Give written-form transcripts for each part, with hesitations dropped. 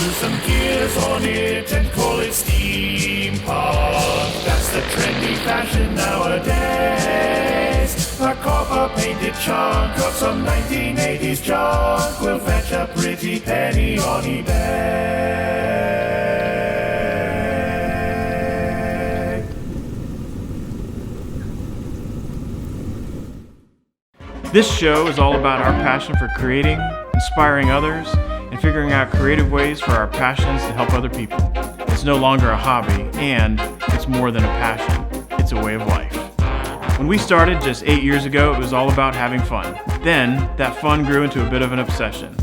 glue some gears on it and call it steampunk. That's the trendy fashion nowadays. A copper-painted chunk of some 1980s junk will fetch a pretty penny on eBay. This show is all about our passion for creating, inspiring others, and figuring out creative ways for our passions to help other people. It's no longer a hobby, and it's more than a passion. It's a way of life. When we started just 8 years ago, it was all about having fun. Then, that fun grew into a bit of an obsession.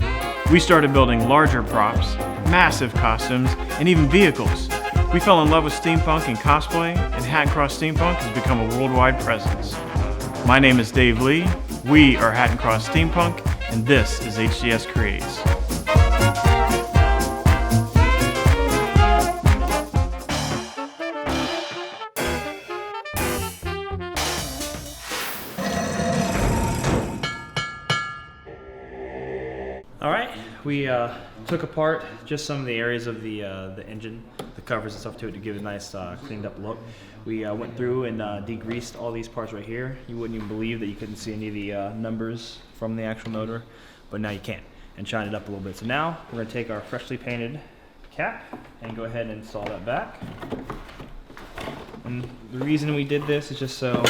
We started building larger props, massive costumes, and even vehicles. We fell in love with steampunk and cosplay, and Hatton Cross Steampunk has become a worldwide presence. My name is Dave Lee. We are Hatton Cross Steampunk, and this is HCS Creates. All right, we took apart just some of the areas of the engine, the covers and stuff to it to give it a nice cleaned up look. We went through and degreased all these parts right here. You wouldn't even believe that you couldn't see any of the numbers from the actual motor, but now you can, and shine it up a little bit. So now we're going to take our freshly painted cap and go ahead and install that back. And the reason we did this is just so,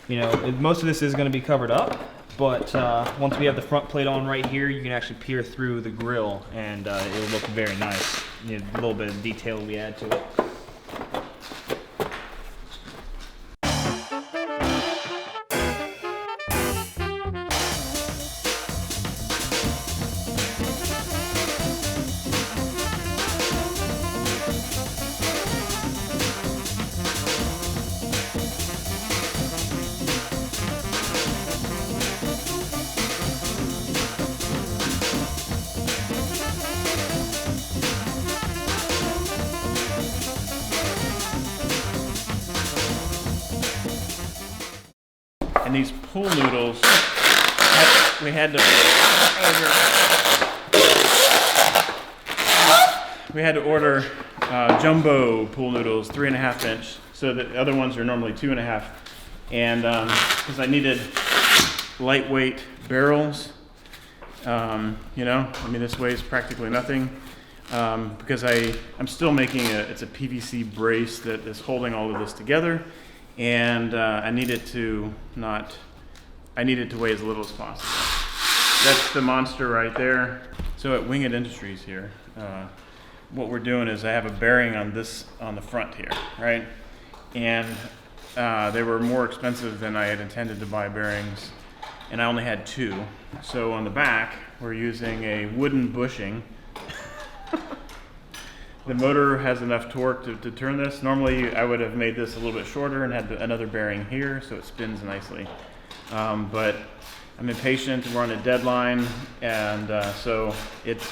you know, most of this is going to be covered up, but once we have the front plate on right here, you can actually peer through the grill, and it'll look very nice. You know, a little bit of detail we add to it. And these pool noodles, we had to order jumbo pool noodles, 3.5 inch. So the other ones are normally 2.5. And because I needed lightweight barrels, you know, I mean this weighs practically nothing. Because I'm still making it's a PVC brace that is holding all of this together. And I need it to weigh as little as possible. That's the monster right there. So at Winged Industries here, what we're doing is I have a bearing on the front here, right? And they were more expensive than I had intended to buy bearings, and I only had 2. So on the back, we're using a wooden bushing. The motor has enough torque to turn this. Normally I would have made this a little bit shorter and had another bearing here so it spins nicely. But I'm impatient, we're on a deadline, and so it's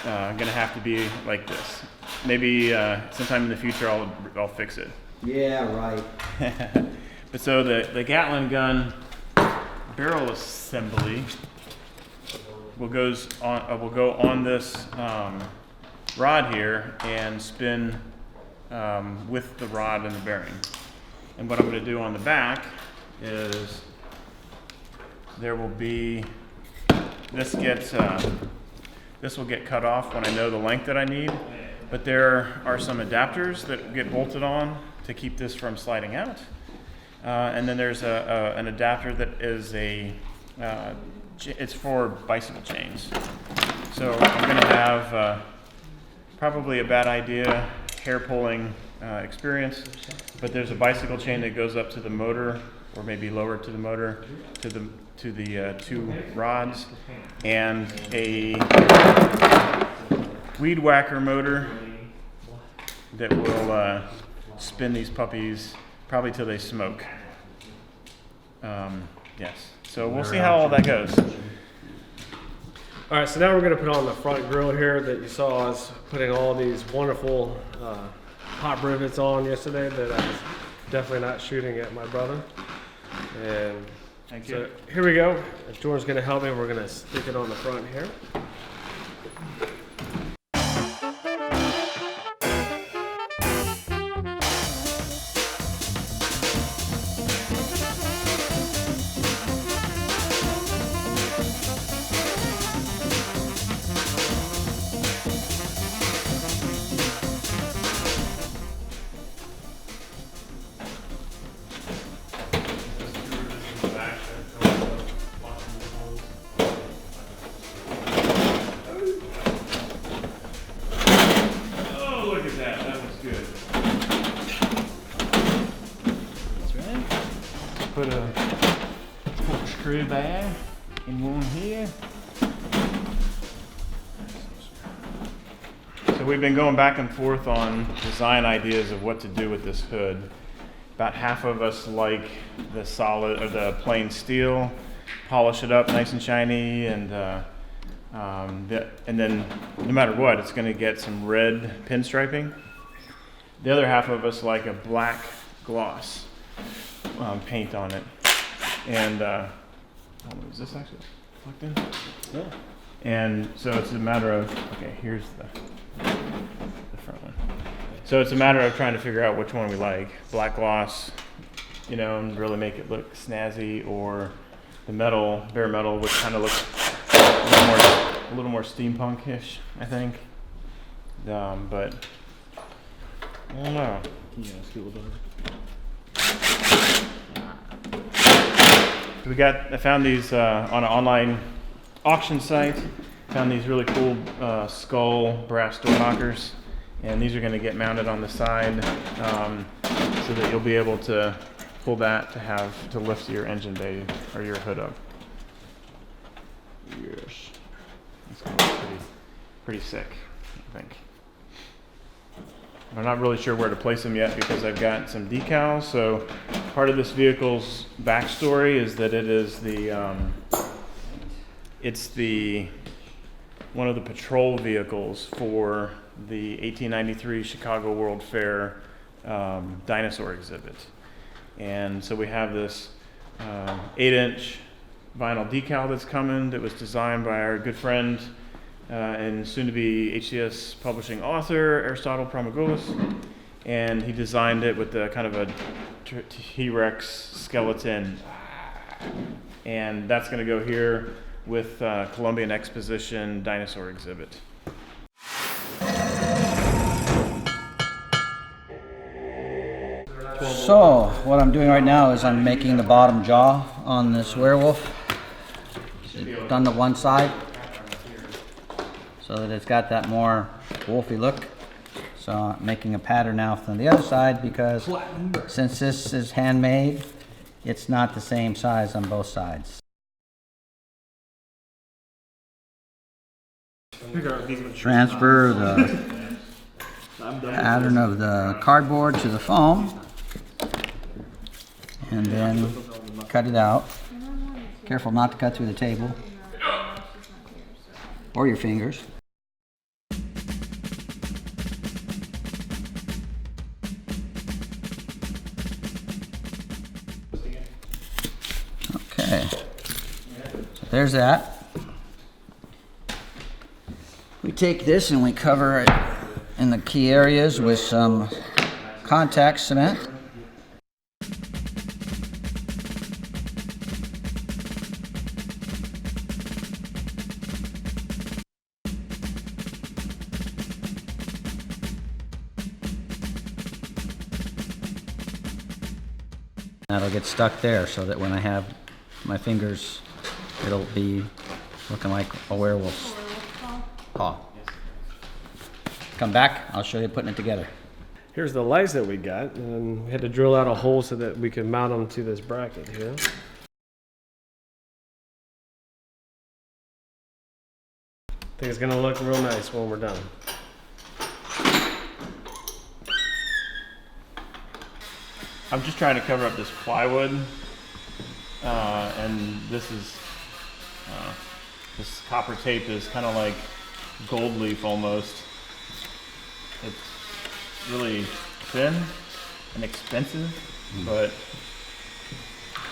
gonna have to be like this. Maybe sometime in the future I'll fix it. Yeah, right. But so the Gatling gun barrel assembly will go on this rod here and spin with the rod and the bearing. And what I'm going to do on the back is there will be this will get cut off when I know the length that I need, but there are some adapters that get bolted on to keep this from sliding out, and then there's an adapter that is it's for bicycle chains. So I'm going to have probably a bad idea, hair pulling experience, but there's a bicycle chain that goes up to the motor, or maybe lower to the motor, to the 2 rods, and a weed whacker motor that will spin these puppies probably till they smoke. Yes, so we'll see how all that goes. All right, so now we're going to put on the front grille here that you saw us putting all these wonderful hot rivets on yesterday that I was definitely not shooting at my brother. And Thank you. so here we go. Jordan's going to help me. We're going to stick it on the front here. pretty bad. And one here. So we've been going back and forth on design ideas of what to do with this hood. About half of us like the solid or the plain steel, polish it up nice and shiny, and then no matter what, it's going to get some red pinstriping. The other half of us like a black gloss paint on it. And is this actually plugged in? Yeah. And so it's a matter of, okay, here's the front one. So it's a matter of trying to figure out which one we like. Black gloss, you know, and really make it look snazzy, or the metal, bare metal, which kind of looks a little more steampunk-ish, I think. But I don't know. Yeah, let's do a little better. I found these on an online auction site. Found these really cool skull brass door knockers, and these are going to get mounted on the side so that you'll be able to pull that to lift your engine bay or your hood up. Yes, it's going to be pretty sick, I think. I'm not really sure where to place them yet because I've got some decals. So part of this vehicle's backstory is that it is one of the patrol vehicles for the 1893 Chicago World Fair dinosaur exhibit. And so we have this 8-inch vinyl decal that's coming that was designed by our good friend and soon-to-be HCS publishing author, Aristotle Promagoulis. And he designed it with the kind of a T-Rex skeleton. And that's going to go here with Columbian Exposition dinosaur exhibit. So, what I'm doing right now is I'm making the bottom jaw on this werewolf. It's done to one side so that it's got that more wolfy look. So I'm making a pattern now from the other side because since this is handmade, it's not the same size on both sides. Transfer the pattern of the cardboard to the foam and then cut it out. Careful not to cut through the table or your fingers. Okay, so there's that. We take this and we cover it in the key areas with some contact cement. That'll get stuck there so that when I have my fingers, it'll be looking like a werewolf's paw. Come back, I'll show you putting it together. Here's the lights that we got, and we had to drill out a hole so that we could mount them to this bracket here. I think it's gonna look real nice when we're done. I'm just trying to cover up this plywood, and this copper tape is kind of like gold leaf almost. It's really thin and expensive, but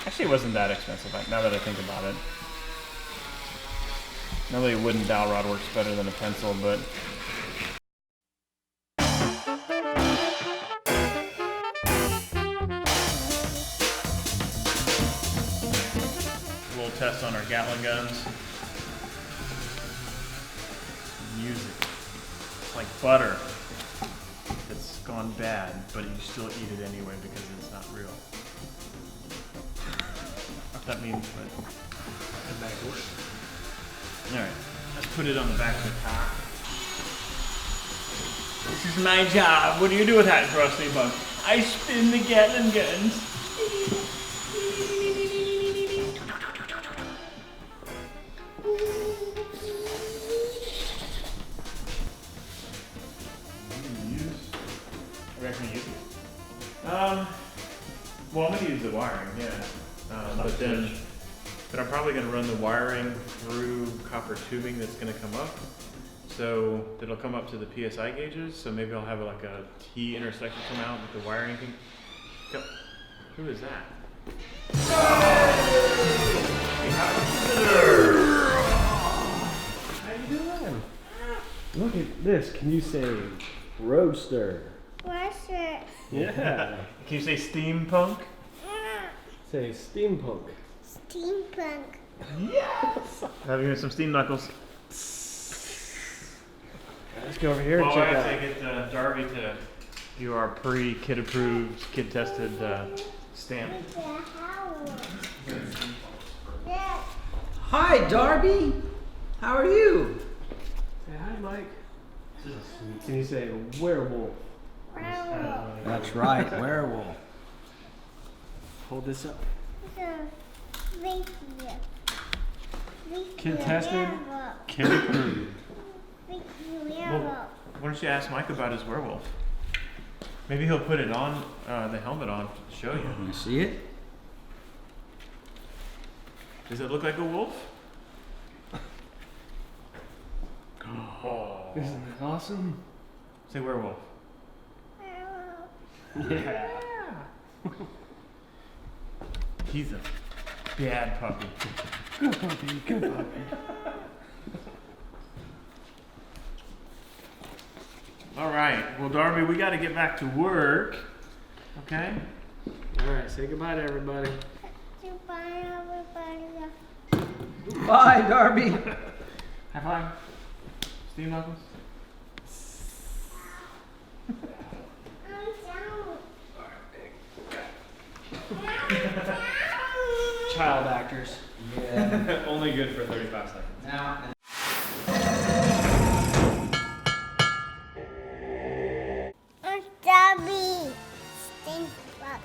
actually it wasn't that expensive now that I think about it. Normally a wooden dowel rod works better than a pencil, but test on our Gatling guns. Music. It's like butter. It's gone bad, but you still eat it anyway because it's not real. What that means, but the back works. Alright, let's put it on the back of the car. This is my job. What do you do with that, Steampunk? I spin the Gatling guns. wiring, yeah. But I'm probably gonna run the wiring through copper tubing that's gonna come up. So it'll come up to the PSI gauges. So maybe I'll have like a T intersection come out with the wiring can come. Who is that? How you doing? Look at this. Can you say roadster? Roadster. Yeah. Can you say steampunk? Say steampunk. Steampunk. Yes. Having some steam knuckles. Let's go over here and Well, check I have out. to get Darby to do our pre-kid approved, kid tested stamp. Yeah. Hi, Darby. How are you? Say hi, Mike. Can you say werewolf? Werewolf. That's right, werewolf. Hold this up. Thank you. Kid tested. Kid approved. Thank you, Well, why don't you ask Mike about his werewolf? Maybe he'll put it on, the helmet on to show you. Can you see it? Does it look like a wolf? Oh. Isn't that awesome? Say werewolf. Yeah. He's a bad puppy. Good puppy. Good puppy. All right. Well, Darby, we got to get back to work. Okay? All right. Say goodbye to everybody. Goodbye, everybody. Bye, Darby. High five. Steam knuckles. Child actors. Yeah. Only good for 35 seconds. Now. I'm Darby. Steampunk.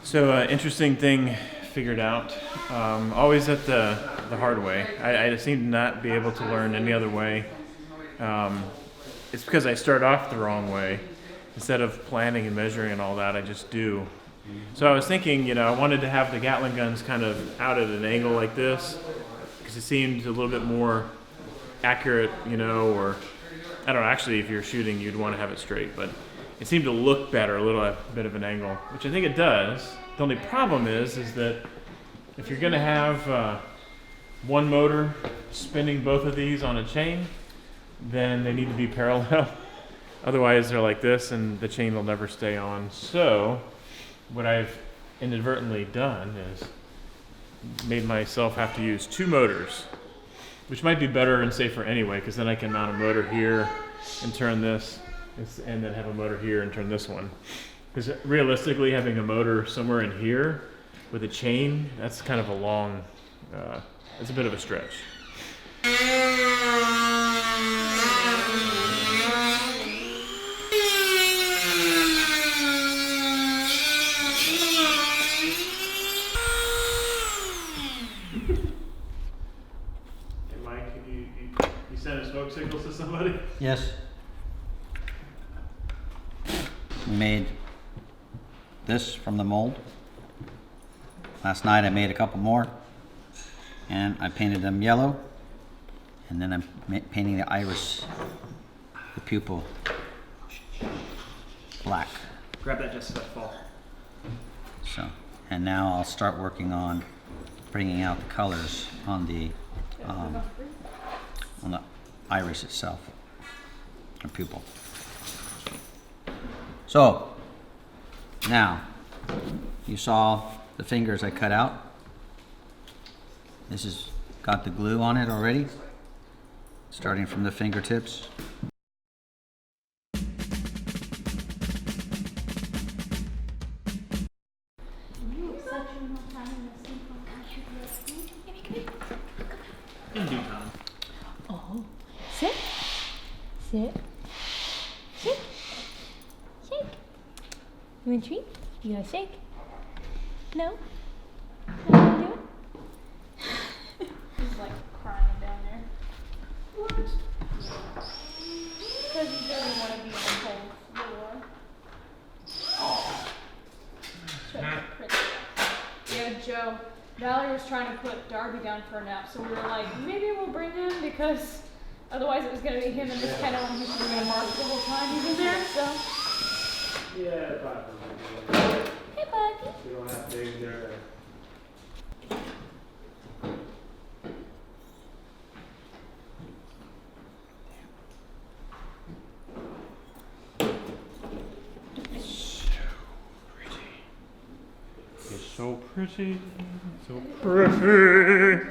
So, interesting thing figured out. Always at the hard way. I seem to not be able to learn any other way. It's because I start off the wrong way. Instead of planning and measuring and all that, I just do. So I was thinking, I wanted to have the Gatling guns kind of out at an angle like this, because it seemed a little bit more accurate, or I don't know, actually if you're shooting, you'd want to have it straight, but it seemed to look better, a little bit of an angle, which I think it does. The only problem is that if you're going to have one motor spinning both of these on a chain, then they need to be parallel. Otherwise, they're like this, and the chain will never stay on. So, what I've inadvertently done is made myself have to use two motors, which might be better and safer anyway, because then I can mount a motor here and turn this, and then have a motor here and turn this one. Because realistically, having a motor somewhere in here with a chain, that's kind of a long, it's a bit of a stretch. Sending smoke signals to somebody? Yes. We made this from the mold. Last night I made a couple more, and I painted them yellow, and then I'm painting the iris, the pupil, black. Grab that just so that fall. So, and now I'll start working on bringing out the colors on the iris itself, or pupil. So, now, you saw the fingers I cut out. This has got the glue on it already, starting from the fingertips. In due time. Oh, sit, sit, shake, shake. You want a treat? You want to shake? No? Not gonna do it? He's like crying down there. What? Because he doesn't want to be on said, Joe, Valerie was trying to put Darby down for a nap, so we were like, maybe we'll bring him because otherwise it was going to be him and this kind of one who's going to mark the whole time he's in there, so. Yeah, bye. Hey, buddy. You don't have to be there. So pretty, so pretty.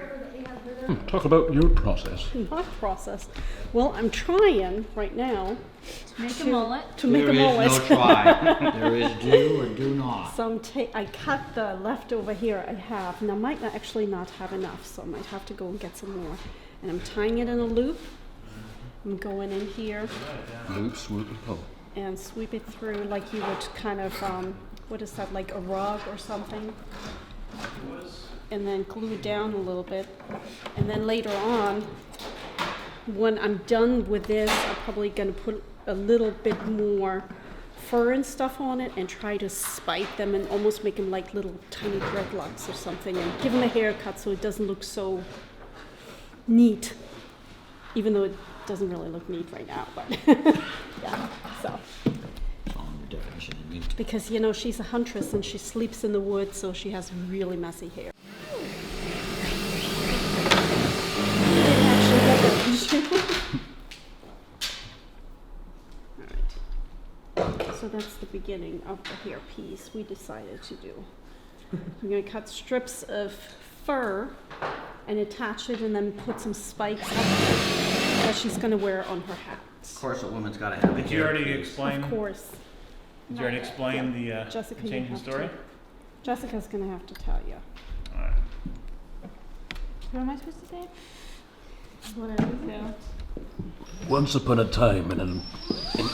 Talk about your process. My process. Well, I'm trying right now Make a mullet. to make a mullet. There is no try. There is do or do not. So I cut the leftover here I have, and I might actually not have enough, so I might have to go and get some more. And I'm tying it in a loop. I'm going in here Loop, swoop, and pull. and sweep it through like you would kind of, what is that, like a rug or something? And then glue it down a little bit. And then later on, when I'm done with this, I'm probably gonna put a little bit more fur and stuff on it and try to spike them and almost make them like little tiny dreadlocks or something and give them a haircut so it doesn't look so neat, even though it doesn't really look neat right now, but yeah, so. The definition of neat. Because, you know, she's a huntress and she sleeps in the woods, so she has really messy hair. Alright. So that's the beginning of the hair piece we decided to do. I'm going to cut strips of fur and attach it and then put some spikes up that she's going to wear on her hat. Of course, a woman's got to have a Did you already explain? Of course. Did you already explain the Jessica, you change in have story? to. Jessica's going to have to tell you. All right. What am I supposed to say? Whatever you do. Once upon a time in an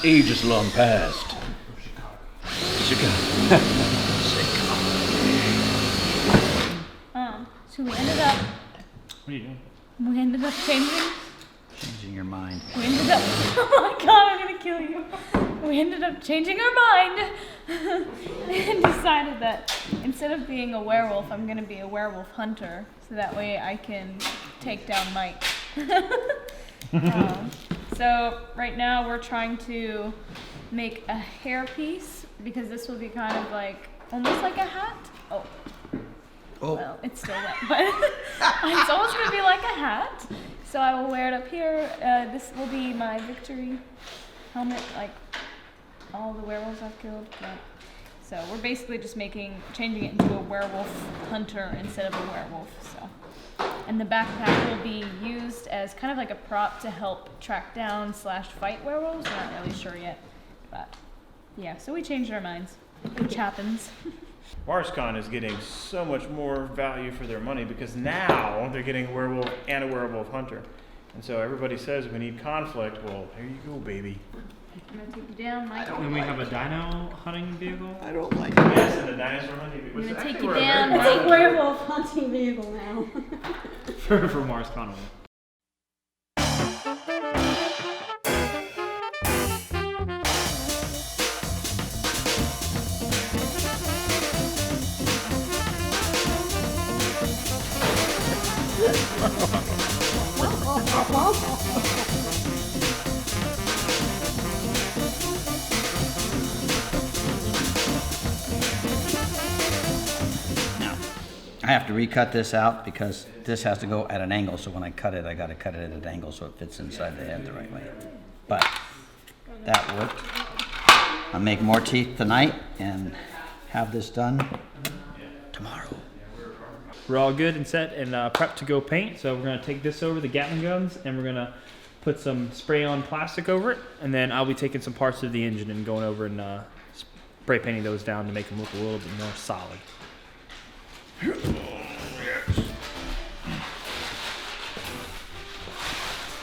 ages long past. So we ended up. What are you doing? We ended up changing. Changing your mind. We ended up. Oh my God! I'm gonna kill you. We ended up changing our mind and decided that instead of being a werewolf, I'm gonna be a werewolf hunter, so that way I can take down Mike. So right now we're trying to make a hairpiece because this will be kind of like almost like a hat. Oh. Well, it's still wet, but it's almost gonna be like a hat. So I will wear it up here. This will be my victory helmet, like all the werewolves I've killed. Yeah. So we're basically just changing it into a werewolf hunter instead of a werewolf. So, and the backpack will be used as kind of like a prop to help track down / fight werewolves. We're not really sure yet, but yeah. So we changed our minds, which happens. WarsCon is getting so much more value for their money because now they're getting a werewolf and a werewolf hunter. And so everybody says we need conflict. Well, there you go, baby. I'm gonna take you down, Mike. And we have a dino hunting vehicle. I don't like Yes, and the dinosaur hunting. I'm gonna take Actually, you we're a down. very It's a proud- werewolf hunting vehicle now. for Mars Carnival. Now, I have to recut this out because this has to go at an angle, so when I cut it, I gotta cut it at an angle so it fits inside the head the right way. But that worked. I'll make more teeth tonight and have this done tomorrow. We're all good and set and prepped to go paint. So we're gonna take this over the Gatling guns and we're gonna put some spray on plastic over it. And then I'll be taking some parts of the engine and going over and spray painting those down to make them look a little bit more solid.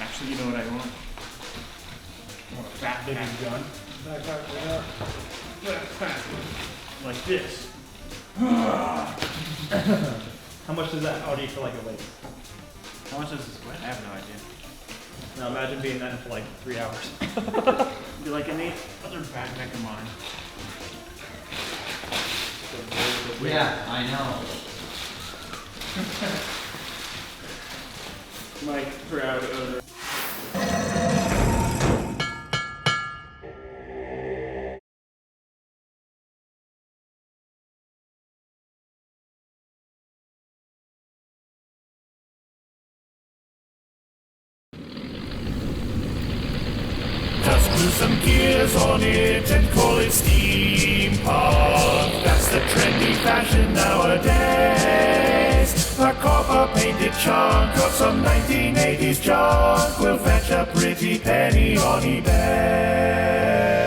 Actually, you know what I want? I want a fat big gun. Like this. How much does that Audi feel like it weighs? How much does this weigh? I have no idea. Now imagine being that for like 3 hours. Be like any other backpack of mine. Yeah, I know. Mike's proud owner. Just glue some gears on it and call it steampunk. That's the trendy fashion nowadays. A copper painted chunk of some 1980s junk will fetch a pretty penny on eBay.